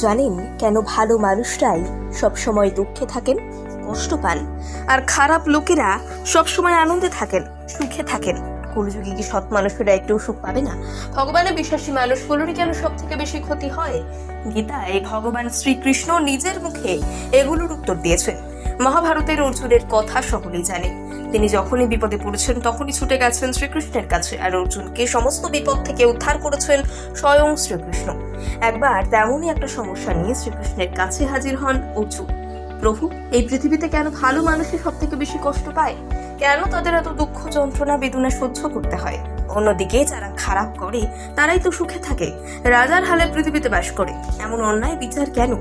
জানেন কেন ভালো মানুষরাই সবসময় দুঃখে থাকেন, কষ্ট পান, আর খারাপ লোকেরা সবসময় আনন্দে থাকেন, সুখে থাকেন? কলিযুগে কি সৎ মানুষেরা একটু সুখ পাবে না? ভগবানের বিশ্বাসী মানুষগুলোরই কেন সব থেকে বেশি ক্ষতি হয়? গীতায় ভগবান শ্রীকৃষ্ণ নিজের মুখে এগুলোর উত্তর দিয়েছেন। মহাভারতের অর্জুনের কথা সকলেই জানে। তিনি যখনই বিপদে পড়েছেন তখনই ছুটে গেছেন শ্রীকৃষ্ণের কাছে, আর অর্জুনকে সমস্ত বিপদ থেকে উদ্ধার করেছেন স্বয়ং শ্রীকৃষ্ণ। একবার তেমনই একটা সমস্যা নিয়ে শ্রীকৃষ্ণের কাছে হাজির হন অর্জুন। প্রভু, এই পৃথিবীতে কেন ভালো মানুষই সব থেকে বেশি কষ্ট পায়? কেন তাদের এত দুঃখ, যন্ত্রণা, বেদনা সহ্য করতে হয়? অন্যদিকে যারা খারাপ করে তারাই তো সুখে থাকে, রাজার হালে পৃথিবীতে বাস করে। এমন অন্যায় বিচার কেন?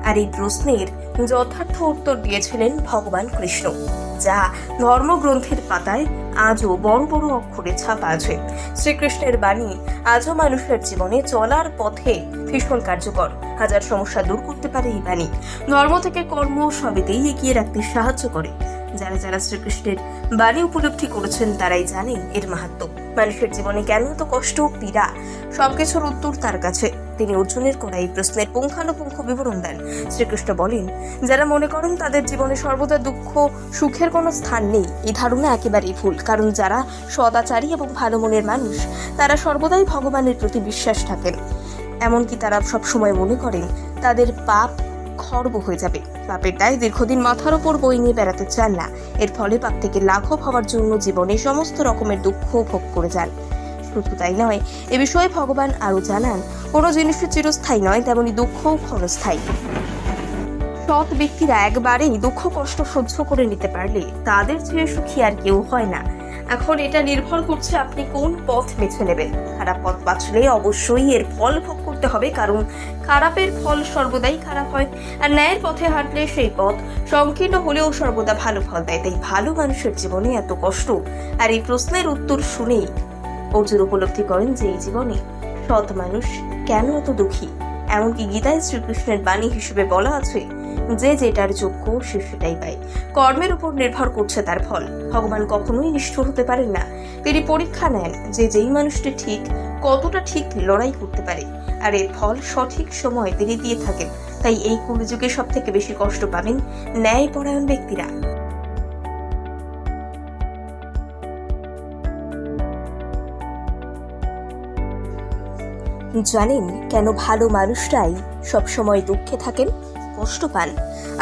আর এই প্রশ্নের যথার্থ উত্তর দিয়েছিলেন ভগবান কৃষ্ণ, যা ধর্মগ্রন্থের পাতায় আজও বড় বড় অক্ষরে ছাপা আছে। শ্রীকৃষ্ণের বাণী আজও মানুষের জীবনে চলার পথে ভীষণ কার্যকর। হাজার সমস্যা দূর করতে পারে এই বাণী। ধর্ম থেকে কর্ম সবেতেই এগিয়ে রাখতে সাহায্য করে। যারা যারা শ্রীকৃষ্ণের বাণী উপলব্ধি করেছেন তারাই জানেন এর মাহাত্ম্য। মানুষের জীবনে কেন এত কষ্ট, পীড়া, সবকিছুর উত্তর তার কাছে। তিনি অর্জুনের করা এই প্রশ্নের পুঙ্খানুপুঙ্খ বিবরণ দেন। শ্রীকৃষ্ণ বলেন, যারা মনে করেন তাদের জীবনে সর্বদা দুঃখ, সুখের কোনো স্থান নেই, এই ধারণা একেবারেই ভুল। কারণ যারা সদাচারী এবং ভালো মনের মানুষ, তারা সর্বদাই ভগবানের প্রতি বিশ্বাস থাকেন। এমনকি তারা সবসময় মনে করেন তাদের পাপ খর্ব হয়ে যাবে। পাপের দায় দীর্ঘদিন মাথার ওপর বই নিয়ে বেড়াতে চান না। এর ফলে পাপ থেকে লাঘব হওয়ার জন্য জীবনে সমস্ত রকমের দুঃখ ভোগ করে যান। শুধু তাই নয়, এ বিষয়ে ভগবান আরো জানান, কোনো জিনিসের চিরস্থায়ী নয়, তেমনি দুঃখও ক্ষণস্থায়ী। সৎ ব্যক্তিরা একবারেই দুঃখ কষ্ট সহ্য করে নিতে পারলে তাদের চেয়ে সুখী আর কেউ হয় না। এখন এটা নির্ভর করছে আপনি কোন পথ বেছে নেবেন। খারাপ পথ বাছলে অবশ্যই এর ফল ভোগ করতে হবে, কারণ খারাপের ফল সর্বদাই খারাপ হয়। আর ন্যায়ের পথে হাঁটলে সেই পথ সংকীর্ণ হলেও সর্বদা ভালো ফল দেয়। তাই ভালো মানুষের জীবনে এত কষ্ট। আর এই প্রশ্নের উত্তর শুনেই অর্জুন উপলব্ধি করেন যে এই জীবনে সৎ মানুষ কেন এত দুঃখী। এমনকি গীতায় শ্রীকৃষ্ণের বাণী হিসেবে বলা আছে, যে যেটার যোগ্য সে সেটাই পায়। কর্মের উপর নির্ভর করছে তার ফল। ভগবান কখনোই নিষ্ঠুর হতে পারেন না। তিনি পরীক্ষা নেন যে যেই মানুষটি ঠিক, কতটা ঠিক লড়াই করতে পারে, আর এর ফল সঠিক সময় তিনি দিয়ে থাকেন। তাই এই কলিযুগে সব থেকে বেশি কষ্ট পাবেন ন্যায়পরায়ণ ব্যক্তিরা। জানেন কেন ভালো মানুষরাই সবসময় দুঃখে থাকেন, কষ্ট পান,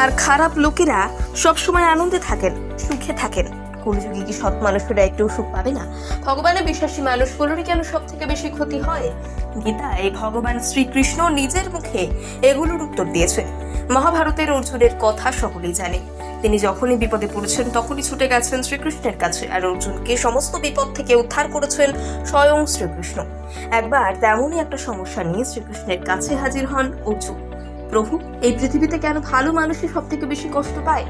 আর খারাপ লোকেরা সবসময় আনন্দে থাকেন, সুখে থাকেন? কলিযুগে কি সৎ মানুষেরা একটু সুখ পাবে না? ভগবানের বিশ্বাসী মানুষগুলোরই কেন সব থেকে বেশি ক্ষতি হয়? গীতায় ভগবান শ্রীকৃষ্ণ নিজের মুখে এগুলোর উত্তর দিয়েছেন। মহাভারতের অর্জুনের কথা সকলেই জানে। তিনি যখনই বিপদে পড়েছেন তখনই ছুটে গেছেন শ্রীকৃষ্ণের কাছে, আর অর্জুনকে সমস্ত বিপদ থেকে উদ্ধার করেছেন স্বয়ং শ্রীকৃষ্ণ। একবার তেমনই একটা সমস্যা নিয়ে শ্রীকৃষ্ণের কাছে হাজির হন অর্জুন। প্রভু, এই পৃথিবীতে কেন ভালো মানুষই সব থেকে বেশি কষ্ট পায়?